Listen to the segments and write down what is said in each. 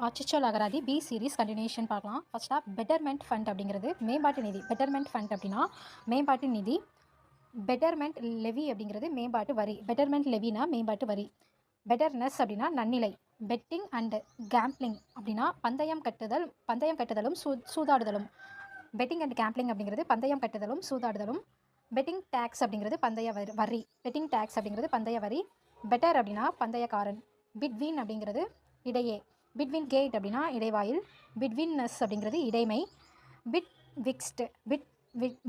ஆச்சிச்சல் அகராதி B series continuation பார்க்கலாம். ஃபர்ஸ்ட்டாக betterment fund அப்படிங்கிறது மேம்பாட்டு நிதி. பெட்டர்மெண்ட் ஃபண்ட் அப்படின்னா மேம்பாட்டு நிதி. பெட்டர்மெண்ட் லெவி அப்படிங்கிறது மேம்பாட்டு வரி. பெட்டர்மெண்ட் லெவினா மேம்பாட்டு வரி. பெட்டர்னஸ் அப்படின்னா நன்னிலை. பெட்டிங் அண்ட் கேம்ப்ளிங் அப்படின்னா பந்தயம் கட்டுதலும் சூதாடுதலும். பெட்டிங் அண்ட் கேம்ப்ளிங் அப்படிங்கிறது பந்தயம் கட்டுதலும் சூதாடுதலும். பெட்டிங் டேக்ஸ் அப்படிங்கிறது பந்தய வரி. பெட்டிங் டேக்ஸ் அப்படிங்கிறது பந்தய வரி. பெட்டர் அப்படின்னா பந்தயக்காரன். பிட்வீன் அப்படிங்கிறது இடையே. பிட்வீன் கேட் அப்படின்னா இடைவாயில். பிட்வீன்னஸ் அப்படிங்கிறது இடைமை. பிட் விக்ஸ்ட் பெட்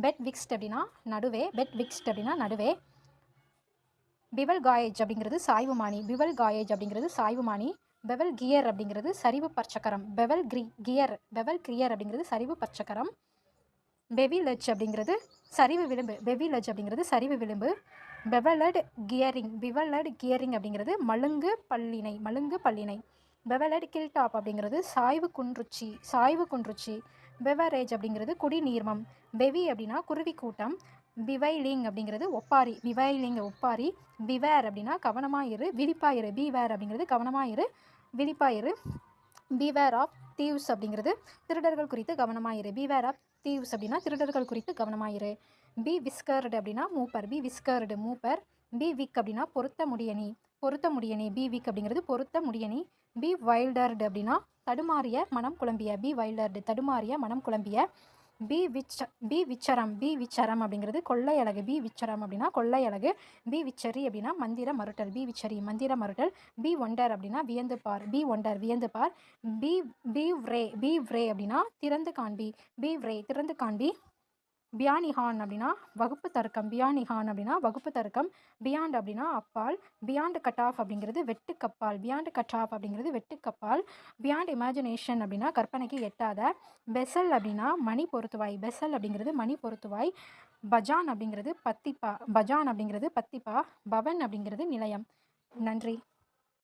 விக்ஸ்ட் அப்படின்னா நடுவே. பெட் விக்ஸ்ட் அப்படின்னா நடுவே. பிவல் காயேஜ் அப்படிங்கிறது சாய்வுமானி. பிவல் காயேஜ் அப்படிங்கிறது சாய்வுமானி. பெவல் கியர் அப்படிங்கிறது சரிவு பற்சக்கரம். பெவல் கியர் அப்படிங்கிறது சரிவு பற்சக்கரம். பெவிலெஜ் அப்படிங்கிறது சரிவு விளிம்பு. பெவிலெஜ் அப்படிங்கிறது சரிவு விளிம்பு. பெவலட் கியரிங் அப்படிங்கிறது மழுங்கு பல்லினை. பெவலட் கில்டாப் அப்படிங்கிறது சாய்வு குன்றுச்சி. பெவரேஜ் அப்படிங்கிறது குடிநீர்மம். பெவி அப்படின்னா குருவி கூட்டம். பிவைலிங் அப்படிங்கிறது ஒப்பாரி. பிவேர் அப்படின்னா கவனமாயிரு, விழிப்பாயிரு. பீவேர் அப்படிங்கிறது கவனமாயிரு, விழிப்பாயிரு. பீவேர் ஆஃப் தீவ்ஸ் அப்படிங்கிறது திருடர்கள் குறித்து கவனமாயிரு. பீவேர் ஆஃப் தீவ்ஸ் அப்படின்னா திருடர்கள் குறித்து கவனமாயிரு. பி விஸ்கர்டு அப்படின்னா மூப்பர். மூப்பர். பி விக் அப்படின்னா பொருத்த முடியணி. பி விக் அப்படிங்கிறது பொருத்த முடியணி. பி வைல்டர்டு அப்படின்னா தடுமாறிய மனம் குழம்பிய. பி விச்சரம் அப்படிங்கிறது கொள்ளை அழகு. பி விச்சரம் அப்படின்னா கொள்ளை அழகு. பி விச்சரி அப்படின்னா மந்திர மருட்டல். பி ஒண்டர் அப்படின்னா வியந்து பார். பி व्रे அப்படின்னா திறந்து காண்பி. பியானிஹான் அப்படின்னா வகுப்பு தர்க்கம். பியாண்ட் அப்படின்னா அப்பால். பியாண்ட் கட் ஆஃப் அப்படிங்கிறது வெட்டுக்கப்பால். பியாண்ட் இமேஜினேஷன் அப்படின்னா கற்பனைக்கு எட்டாத. பெசல் அப்படின்னா மணி பொருத்துவாய். பஜான் அப்படிங்கிறது பத்திப்பா. பவன் அப்படிங்கிறது நிலையம். நன்றி.